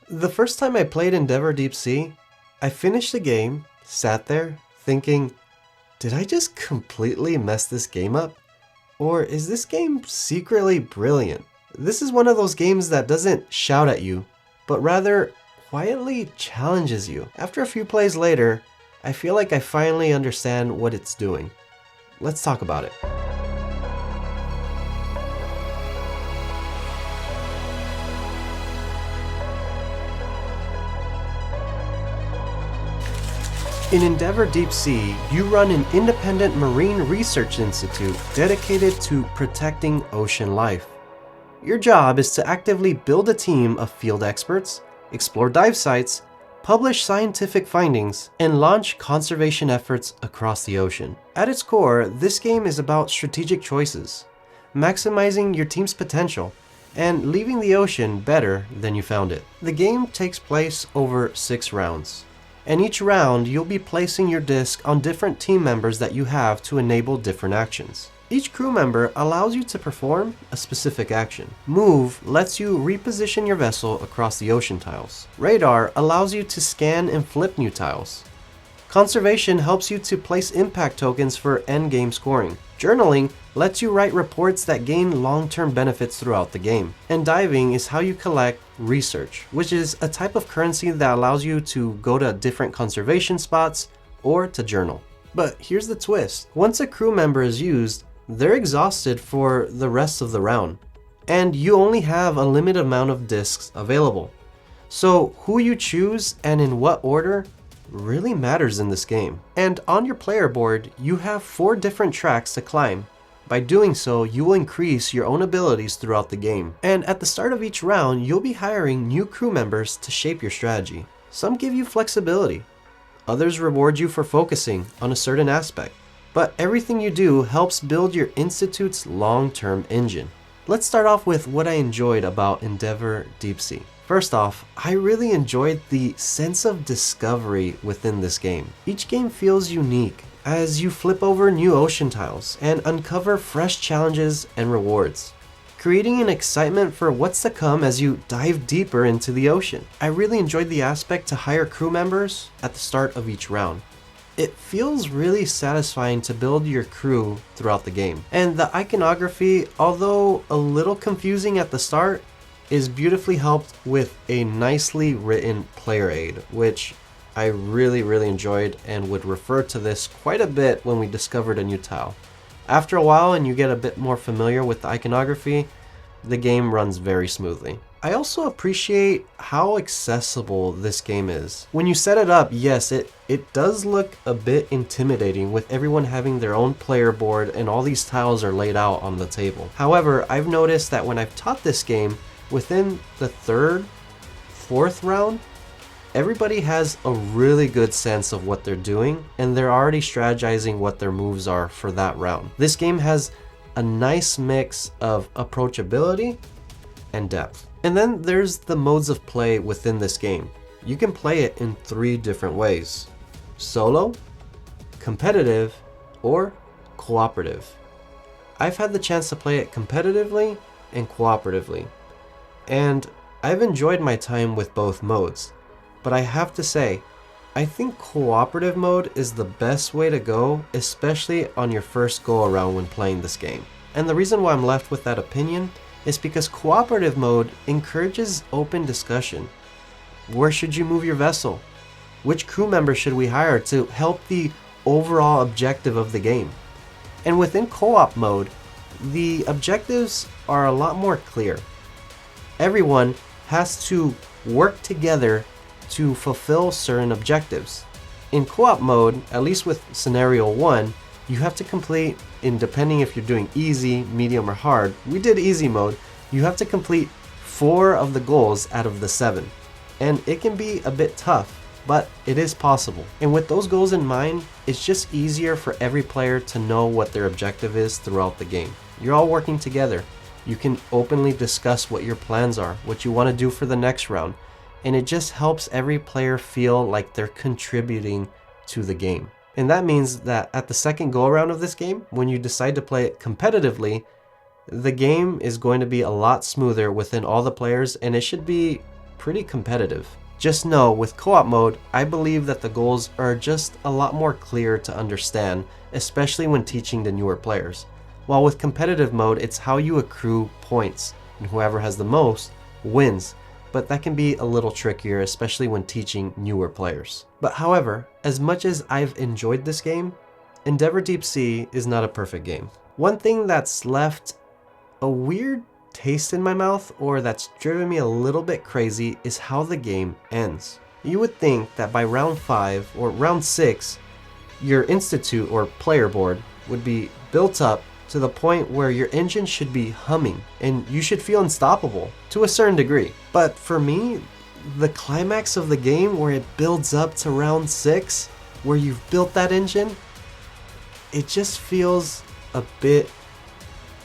The first time I played Endeavor Deep Sea, I finished the game, sat there, thinking, did I just completely mess this game up? Or is this game secretly brilliant? This is one of those games that doesn't shout at you, but rather quietly challenges you. After a few plays later, I feel like I finally understand what it's doing. Let's talk about it. In Endeavor Deep Sea, you run an independent marine research institute dedicated to protecting ocean life. Your job is to actively build a team of field experts, explore dive sites, publish scientific findings, and launch conservation efforts across the ocean. At its core, this game is about strategic choices, maximizing your team's potential, and leaving the ocean better than you found it. The game takes place over 6 rounds. And each round, you'll be placing your disc on different team members that you have to enable different actions. Each crew member allows you to perform a specific action. Move lets you reposition your vessel across the ocean tiles. Radar allows you to scan and flip new tiles. Conservation helps you to place impact tokens for endgame scoring. Journaling lets you write reports that gain long-term benefits throughout the game. And diving is how you collect research, which is a type of currency that allows you to go to different conservation spots or to journal. But here's the twist. Once a crew member is used, they're exhausted for the rest of the round, and you only have a limited amount of discs available. So who you choose and in what order really matters in this game. And on your player board, you have 4 different tracks to climb. By doing so, you will increase your own abilities throughout the game. And at the start of each round, you'll be hiring new crew members to shape your strategy. Some give you flexibility. Others reward you for focusing on a certain aspect. But everything you do helps build your institute's long-term engine. Let's start off with what I enjoyed about Endeavor Deep Sea. First off, I really enjoyed the sense of discovery within this game. Each game feels unique as you flip over new ocean tiles and uncover fresh challenges and rewards, creating an excitement for what's to come as you dive deeper into the ocean. I really enjoyed the aspect to hire crew members at the start of each round. It feels really satisfying to build your crew throughout the game. And the iconography, although a little confusing at the start, is beautifully helped with a nicely written player aid, which I really enjoyed and would refer to this quite a bit when we discovered a new tile. After a while and you get a bit more familiar with the iconography, the game runs very smoothly. I also appreciate how accessible this game is. When you set it up, yes, it does look a bit intimidating with everyone having their own player board and all these tiles are laid out on the table. However, I've noticed that when I've taught this game, within the 3rd, 4th round, everybody has a really good sense of what they're doing and they're already strategizing what their moves are for that round. This game has a nice mix of approachability and depth. And then there's the modes of play within this game. You can play it in 3 different ways: solo, competitive, or cooperative. I've had the chance to play it competitively and cooperatively, and I've enjoyed my time with both modes. But I have to say, I think cooperative mode is the best way to go, especially on your first go around when playing this game. And the reason why I'm left with that opinion is because cooperative mode encourages open discussion. Where should you move your vessel? Which crew member should we hire to help the overall objective of the game? And within co-op mode, the objectives are a lot more clear. Everyone has to work together to fulfill certain objectives. In co-op mode, at least with scenario 1, you have to complete, depending if you're doing easy, medium, or hard, we did easy mode, you have to complete 4 of the goals out of the 7. And it can be a bit tough, but it is possible. And with those goals in mind, it's just easier for every player to know what their objective is throughout the game. You're all working together. You can openly discuss what your plans are, what you want to do for the next round, and it just helps every player feel like they're contributing to the game. And that means that at the second go around of this game, when you decide to play it competitively, the game is going to be a lot smoother within all the players, and it should be pretty competitive. Just know, with co-op mode, I believe that the goals are just a lot more clear to understand, especially when teaching the newer players. While with competitive mode, it's how you accrue points, and whoever has the most wins. But that can be a little trickier, especially when teaching newer players. But however, as much as I've enjoyed this game, Endeavor Deep Sea is not a perfect game. One thing that's left a weird taste in my mouth, or that's driven me a little bit crazy, is how the game ends. You would think that by round 5 or round 6, your institute or player board would be built up to the point where your engine should be humming and you should feel unstoppable to a certain degree. But for me, the climax of the game where it builds up to round 6, where you've built that engine, it just feels a bit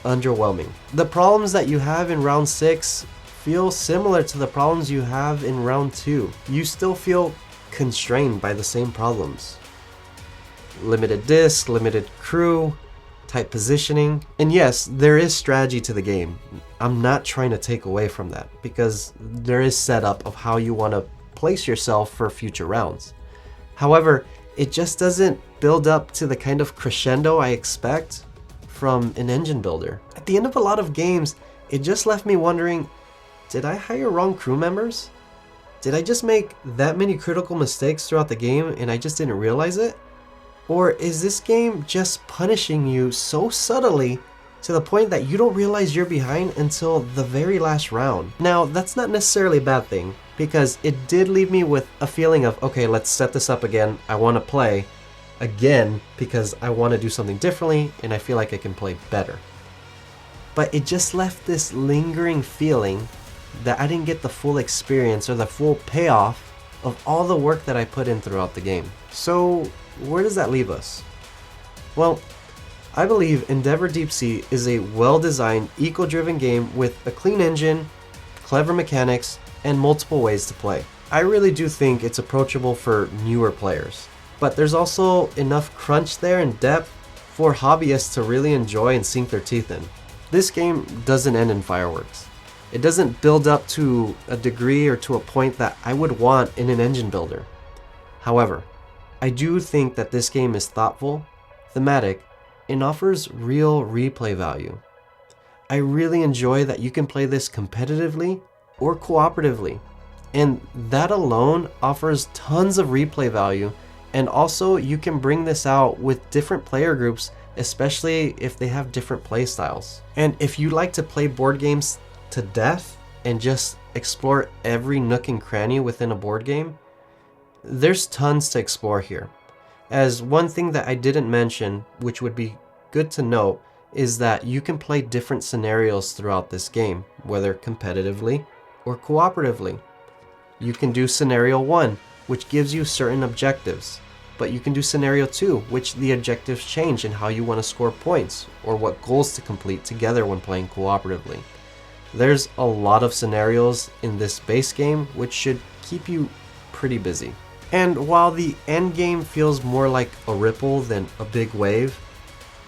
underwhelming. The problems that you have in round 6 feel similar to the problems you have in round 2. You still feel constrained by the same problems. Limited disc, limited crew, tight positioning. And yes, there is strategy to the game. I'm not trying to take away from that, because there is setup of how you want to place yourself for future rounds. However, it just doesn't build up to the kind of crescendo I expect from an engine builder. At the end of a lot of games, it just left me wondering, did I hire wrong crew members? Did I just make that many critical mistakes throughout the game and I just didn't realize it? Or is this game just punishing you so subtly to the point that you don't realize you're behind until the very last round? Now, that's not necessarily a bad thing, because it did leave me with a feeling of, okay, let's set this up again. I want to play again because I want to do something differently and I feel like I can play better. But it just left this lingering feeling that I didn't get the full experience or the full payoff of all the work that I put in throughout the game. So where does that leave us? Well, I believe Endeavor Deep Sea is a well-designed, eco-driven game with a clean engine, clever mechanics, and multiple ways to play. I really do think it's approachable for newer players. But there's also enough crunch there and depth for hobbyists to really enjoy and sink their teeth in. This game doesn't end in fireworks. It doesn't build up to a degree or to a point that I would want in an engine builder. However, I do think that this game is thoughtful, thematic, and offers real replay value. I really enjoy that you can play this competitively or cooperatively, and that alone offers tons of replay value. And also, you can bring this out with different player groups, especially if they have different play styles. And if you like to play board games to death and just explore every nook and cranny within a board game, there's tons to explore here. As one thing that I didn't mention, which would be good to note, is that you can play different scenarios throughout this game, whether competitively or cooperatively. You can do scenario 1, which gives you certain objectives, but you can do scenario 2, which the objectives change in how you want to score points or what goals to complete together when playing cooperatively. There's a lot of scenarios in this base game, which should keep you pretty busy. And while the end game feels more like a ripple than a big wave,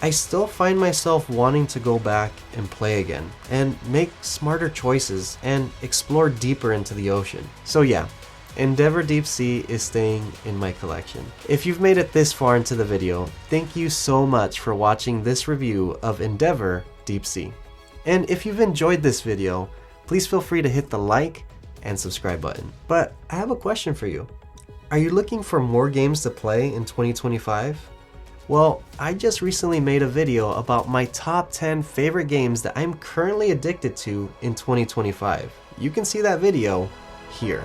I still find myself wanting to go back and play again and make smarter choices and explore deeper into the ocean. So yeah, Endeavor Deep Sea is staying in my collection. If you've made it this far into the video, thank you so much for watching this review of Endeavor Deep Sea. And if you've enjoyed this video, please feel free to hit the like and subscribe button. But I have a question for you. Are you looking for more games to play in 2025? Well, I just recently made a video about my top 10 favorite games that I'm currently addicted to in 2025. You can see that video here.